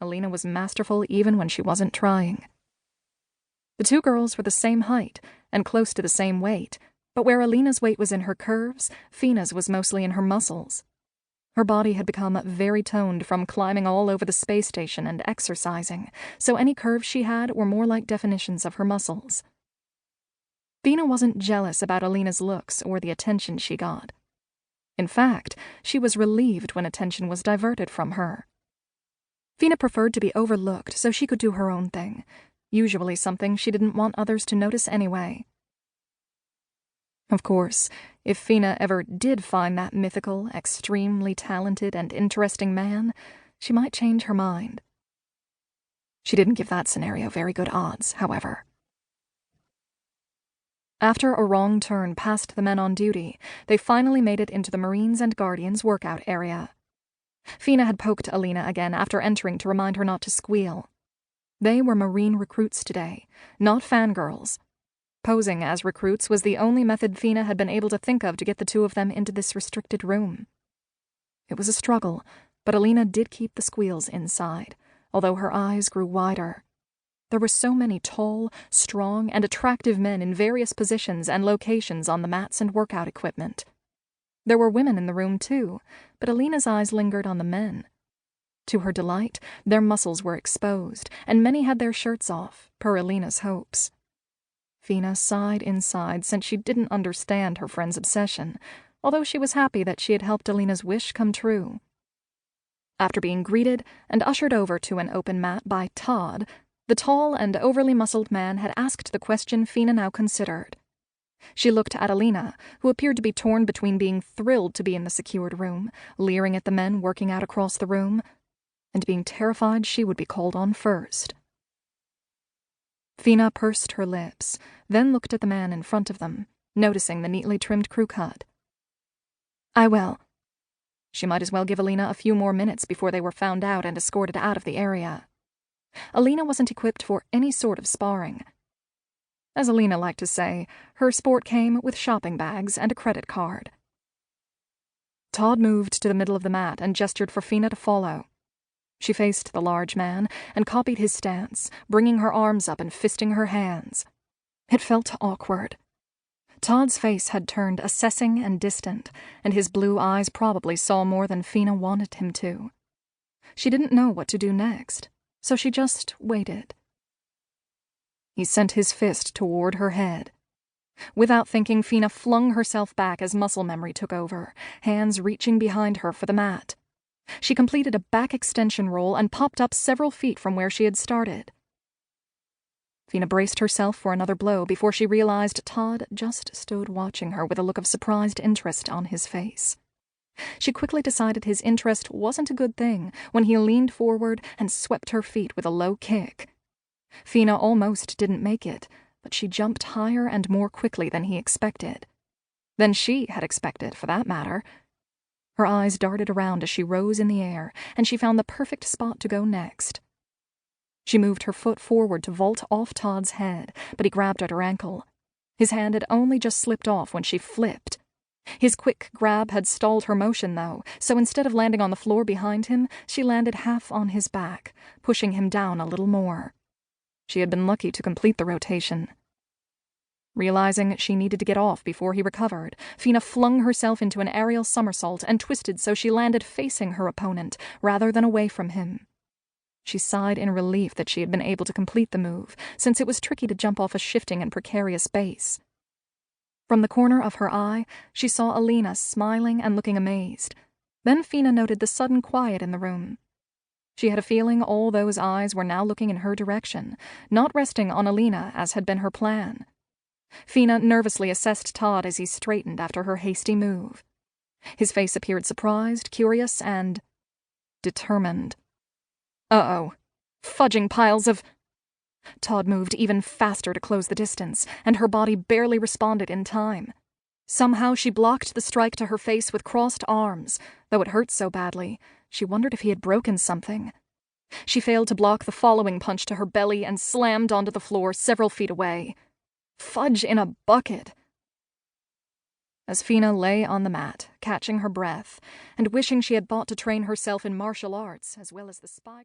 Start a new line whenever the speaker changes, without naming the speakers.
Alina was masterful even when she wasn't trying. The two girls were the same height and close to the same weight, but where Alina's weight was in her curves, Phina's was mostly in her muscles. Her body had become very toned from climbing all over the space station and exercising, so any curves she had were more like definitions of her muscles. Phina wasn't jealous about Alina's looks or the attention she got. In fact, she was relieved when attention was diverted from her. Phina preferred to be overlooked so she could do her own thing, usually something she didn't want others to notice anyway. Of course, if Phina ever did find that mythical, extremely talented and interesting man, she might change her mind. She didn't give that scenario very good odds, however. After a wrong turn past the men on duty, they finally made it into the Marines and Guardians workout area. Phina had poked Alina again after entering to remind her not to squeal. They were Marine recruits today, not fangirls. Posing as recruits was the only method Phina had been able to think of to get the two of them into this restricted room. It was a struggle, but Alina did keep the squeals inside, although her eyes grew wider. There were so many tall, strong, and attractive men in various positions and locations on the mats and workout equipment. There were women in the room, too, but Alina's eyes lingered on the men. To her delight, their muscles were exposed, and many had their shirts off, per Alina's hopes. Phina sighed inside since she didn't understand her friend's obsession, although she was happy that she had helped Alina's wish come true. After being greeted and ushered over to an open mat by Todd, the tall and overly muscled man had asked the question Phina now considered. She looked at Alina, who appeared to be torn between being thrilled to be in the secured room, leering at the men working out across the room, and being terrified she would be called on first. Phina pursed her lips, then looked at the man in front of them, noticing the neatly trimmed crew cut. "I will." She might as well give Alina a few more minutes before they were found out and escorted out of the area. Alina wasn't equipped for any sort of sparring. As Alina liked to say, her sport came with shopping bags and a credit card. Todd moved to the middle of the mat and gestured for Phina to follow. She faced the large man and copied his stance, bringing her arms up and fisting her hands. It felt awkward. Todd's face had turned assessing and distant, and his blue eyes probably saw more than Phina wanted him to. She didn't know what to do next, so she just waited. He sent his fist toward her head. Without thinking, Phina flung herself back as muscle memory took over, hands reaching behind her for the mat. She completed a back extension roll and popped up several feet from where she had started. Phina braced herself for another blow before she realized Todd just stood watching her with a look of surprised interest on his face. She quickly decided his interest wasn't a good thing when he leaned forward and swept her feet with a low kick. Phina almost didn't make it, but she jumped higher and more quickly than he expected. Than she had expected, for that matter. Her eyes darted around as she rose in the air, and she found the perfect spot to go next. She moved her foot forward to vault off Todd's head, but he grabbed at her ankle. His hand had only just slipped off when she flipped. His quick grab had stalled her motion, though, so instead of landing on the floor behind him, she landed half on his back, pushing him down a little more. She had been lucky to complete the rotation. Realizing she needed to get off before he recovered, Phina flung herself into an aerial somersault and twisted so she landed facing her opponent rather than away from him. She sighed in relief that she had been able to complete the move, since it was tricky to jump off a shifting and precarious base. From the corner of her eye, she saw Alina smiling and looking amazed. Then Phina noted the sudden quiet in the room. She had a feeling all those eyes were now looking in her direction, not resting on Alina as had been her plan. Phina nervously assessed Todd as he straightened after her hasty move. His face appeared surprised, curious, and determined. Uh-oh. Fudging piles of... Todd moved even faster to close the distance, and her body barely responded in time. Somehow she blocked the strike to her face with crossed arms. Though it hurt so badly, she wondered if he had broken something. She failed to block the following punch to her belly and slammed onto the floor several feet away. Fudge in a bucket. As Phina lay on the mat, catching her breath, and wishing she had thought to train herself in martial arts as well as the spy...